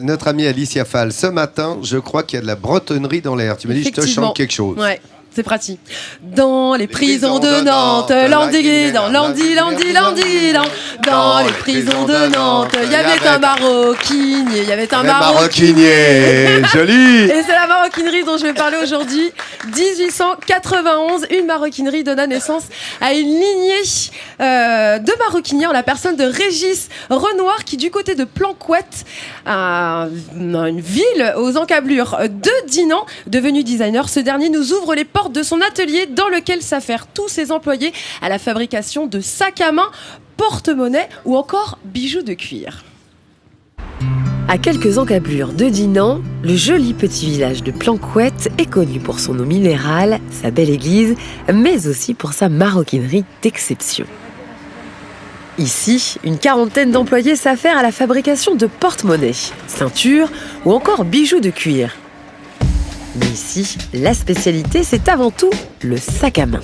Notre amie Alicia Fall, ce matin, je crois qu'il y a de la bretonnerie dans l'air. Tu m'as dit, je te chante quelque chose. Ouais. C'est pratique. Dans les prisons de Nantes, Landy, dans Landy, dans les prisons de Nantes, il y avait un maroquinier, Joli. Et c'est la maroquinerie dont je vais parler aujourd'hui. 1891, une maroquinerie donna naissance à une lignée de maroquiniers en la personne de Régis Renoir qui, du côté de Planquette, une ville aux encablures de Dinan, devenu designer, ce dernier nous ouvre les portes de son atelier dans lequel s'affairent tous ses employés à la fabrication de sacs à main, porte-monnaie ou encore bijoux de cuir. À quelques encablures de Dinan, le joli petit village de Planquette est connu pour son eau minérale, sa belle église, mais aussi pour sa maroquinerie d'exception. Ici, une quarantaine d'employés s'affairent à la fabrication de porte-monnaie, ceintures ou encore bijoux de cuir. Mais ici, la spécialité, c'est avant tout le sac à main.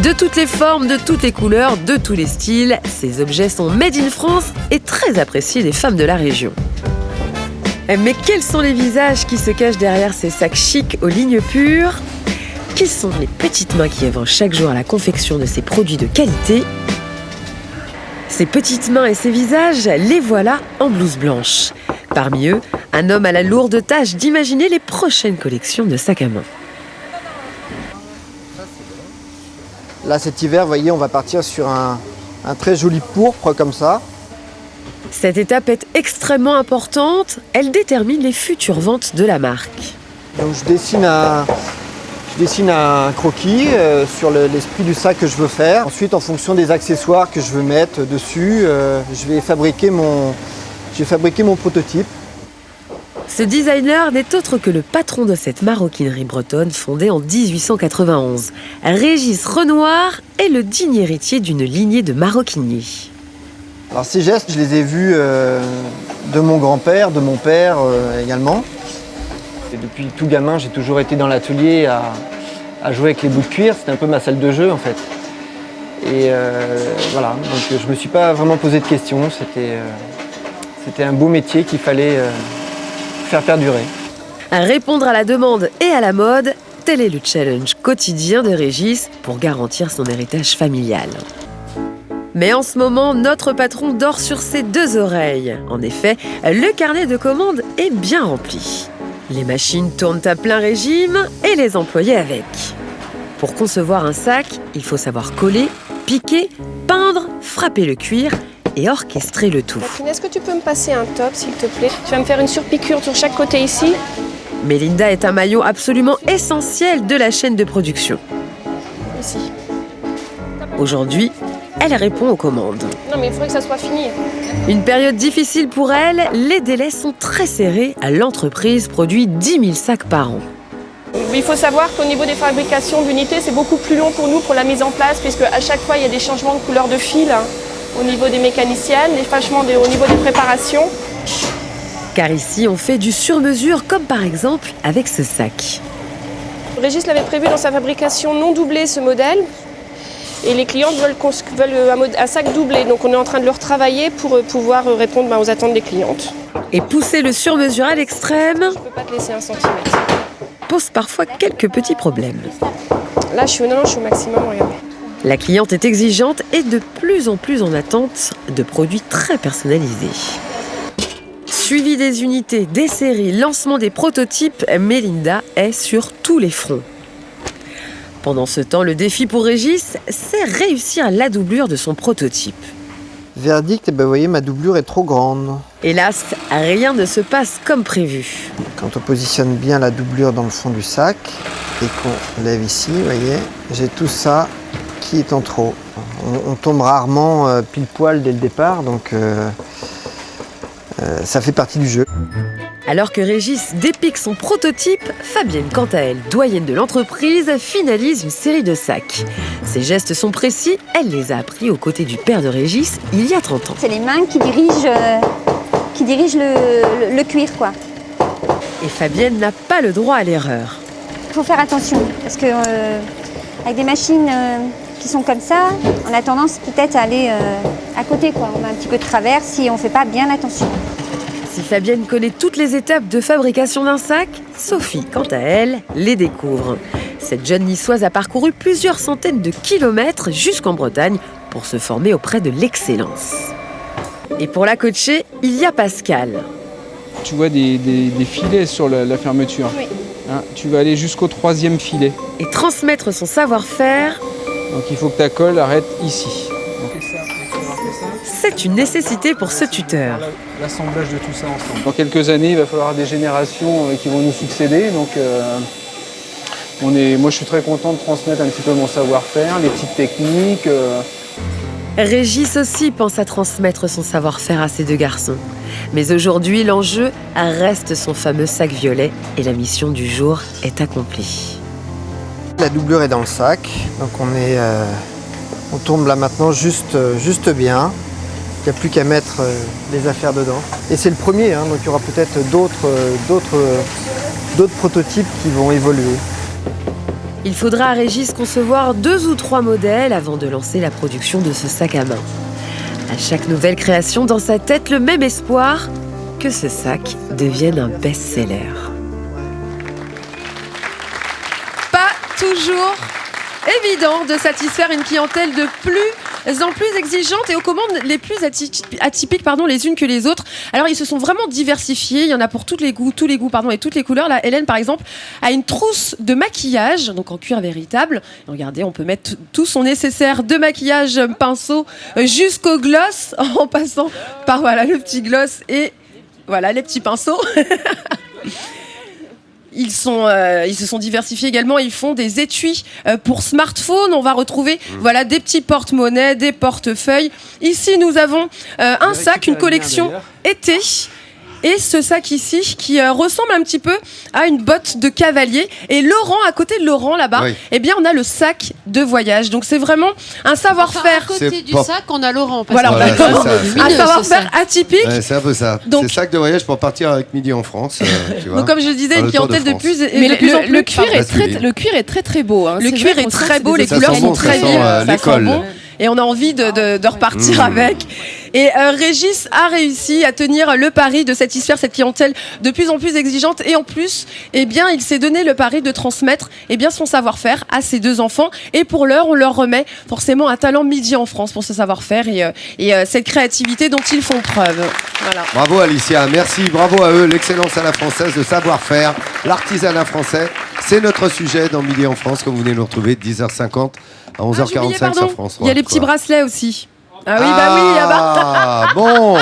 De toutes les formes, de toutes les couleurs, de tous les styles, ces objets sont made in France et très appréciés des femmes de la région. Mais quels sont les visages qui se cachent derrière ces sacs chics aux lignes pures ? Qui sont les petites mains qui œuvrent chaque jour à la confection de ces produits de qualité ? Ces petites mains et ces visages, les voilà en blouse blanche. Parmi eux, un homme à la lourde tâche d'imaginer les prochaines collections de sacs à main. Là, cet hiver, vous voyez, on va partir sur un très joli pourpre comme ça. Cette étape est extrêmement importante. Elle détermine les futures ventes de la marque. Donc, je dessine un croquis sur l'esprit du sac que je veux faire. Ensuite, en fonction des accessoires que je veux mettre dessus, je vais fabriquer mon prototype. Ce designer n'est autre que le patron de cette maroquinerie bretonne fondée en 1891. Régis Renoir est le digne héritier d'une lignée de maroquiniers. Alors ces gestes, je les ai vus de mon grand-père, de mon père également. Et depuis tout gamin, j'ai toujours été dans l'atelier à jouer avec les bouts de cuir. C'était un peu ma salle de jeu en fait. Et voilà, donc je me suis pas vraiment posé de questions. C'était un beau métier qu'il fallait faire perdurer. Répondre à la demande et à la mode, tel est le challenge quotidien de Régis pour garantir son héritage familial. Mais en ce moment, notre patron dort sur ses deux oreilles. En effet, le carnet de commandes est bien rempli. Les machines tournent à plein régime et les employés avec. Pour concevoir un sac, il faut savoir coller, piquer, peindre, frapper le cuir et orchestrer le tout. Est-ce que tu peux me passer un top, s'il te plaît ? Tu vas me faire une surpiqûre sur chaque côté ici. Mélinda est un maillon absolument essentiel de la chaîne de production. Ici. Aujourd'hui, elle répond aux commandes. Non, mais il faudrait que ça soit fini. Une période difficile pour elle, les délais sont très serrés. L'entreprise produit 10 000 sacs par an. Il faut savoir qu'au niveau des fabrications d'unités, c'est beaucoup plus long pour nous pour la mise en place, puisque à chaque fois, il y a des changements de couleur de fil. Au niveau des mécaniciennes, au niveau des préparations. Car ici, on fait du sur-mesure, comme par exemple avec ce sac. Régis l'avait prévu dans sa fabrication non doublée, ce modèle. Et les clients veulent un sac doublé. Donc on est en train de le retravailler pour pouvoir répondre aux attentes des clientes. Et pousser le sur-mesure à l'extrême Je ne peux pas te laisser un centimètre. Pose parfois quelques petits problèmes. Là, je suis au maximum, regardez. La cliente est exigeante et de plus en plus en attente de produits très personnalisés. Suivi des unités, des séries, lancement des prototypes, Mélinda est sur tous les fronts. Pendant ce temps, le défi pour Régis, c'est réussir la doublure de son prototype. Verdict, vous voyez, ma doublure est trop grande. Hélas, rien ne se passe comme prévu. Quand on positionne bien la doublure dans le fond du sac et qu'on lève ici, vous voyez, j'ai tout ça qui est en trop. On tombe rarement pile poil dès le départ, donc ça fait partie du jeu. Alors que Régis dépique son prototype, Fabienne, quant à elle, doyenne de l'entreprise, finalise une série de sacs. Ses gestes sont précis, elle les a appris aux côtés du père de Régis il y a 30 ans. C'est les mains qui dirigent le cuir, quoi. Et Fabienne n'a pas le droit à l'erreur. Il faut faire attention, parce que avec des machines qui sont comme ça, on a tendance peut-être à aller à côté, quoi. On a un petit peu de travers si on ne fait pas bien attention. Si Fabienne connaît toutes les étapes de fabrication d'un sac, Sophie, quant à elle, les découvre. Cette jeune niçoise a parcouru plusieurs centaines de kilomètres jusqu'en Bretagne pour se former auprès de l'excellence. Et pour la coacher, il y a Pascal. Tu vois des filets sur la fermeture. Oui. Hein, tu vas aller jusqu'au 3e filet. Et transmettre son savoir-faire, Donc il faut que ta colle arrête ici. c'est une nécessité pour ce tuteur. L'assemblage de tout ça ensemble. Dans quelques années, il va falloir des générations qui vont nous succéder. Donc moi je suis très content de transmettre un petit peu mon savoir-faire, les petites techniques. Régis aussi pense à transmettre son savoir-faire à ses deux garçons. Mais aujourd'hui, l'enjeu reste son fameux sac violet et la mission du jour est accomplie. La doublure est dans le sac, donc on tourne là maintenant juste bien. Il n'y a plus qu'à mettre les affaires dedans. Et c'est le premier, donc il y aura peut-être d'autres prototypes qui vont évoluer. Il faudra à Régis concevoir 2 ou 3 modèles avant de lancer la production de ce sac à main. À chaque nouvelle création, dans sa tête, le même espoir que ce sac devienne un best-seller. Pas toujours évident de satisfaire une clientèle de plus en plus exigeante et aux commandes les plus atypiques les unes que les autres. Alors ils se sont vraiment diversifiés, il y en a pour tous les goûts et toutes les couleurs. Là, Hélène par exemple a une trousse de maquillage, donc en cuir véritable. Et regardez, on peut mettre tout son nécessaire de maquillage, pinceau, jusqu'au gloss, en passant par le petit gloss et les petits pinceaux. Ils se sont diversifiés également. Ils font des étuis pour smartphone. On va retrouver des petits porte-monnaies, des portefeuilles. Ici, nous avons un sac, une collection été. Et ce sac ici qui ressemble un petit peu à une botte de cavalier. Et Laurent, à côté de Laurent là-bas, on a le sac de voyage. Donc c'est vraiment un savoir-faire. À côté du sac, on a Laurent. Voilà, un savoir-faire atypique. Ouais, c'est un peu ça. C'est sac de voyage pour partir avec Midi en France. Tu vois, donc comme je disais, une clientèle de plus. Mais le cuir est très très beau. Hein. Le cuir est très beau, les couleurs sont très vives. Ça sent bon. Et on a envie de repartir avec. Et Régis a réussi à tenir le pari de satisfaire cette clientèle de plus en plus exigeante. Et en plus, il s'est donné le pari de transmettre son savoir-faire à ses 2 enfants. Et pour l'heure, on leur remet forcément un talent Midi en France pour ce savoir-faire et cette créativité dont ils font preuve. Voilà. Bravo Alicia, merci, bravo à eux. L'excellence à la française, le savoir-faire, l'artisanat français. C'est notre sujet dans Midi en France, comme vous venez de nous retrouver, 10h50 à 11h45 sur France 3. Il y a les petits bracelets aussi. Ah oui, bon.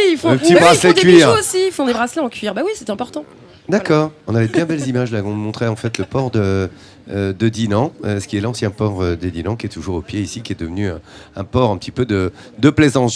Ils font, le petit bracelet des cuir. bijoux aussi, ils font des bracelets en cuir. C'est important. D'accord. On avait de bien belles images là. On montrait en fait le port de Dinan, ce qui est l'ancien port de Dinan, qui est toujours au pied ici, qui est devenu un port un petit peu de plaisance.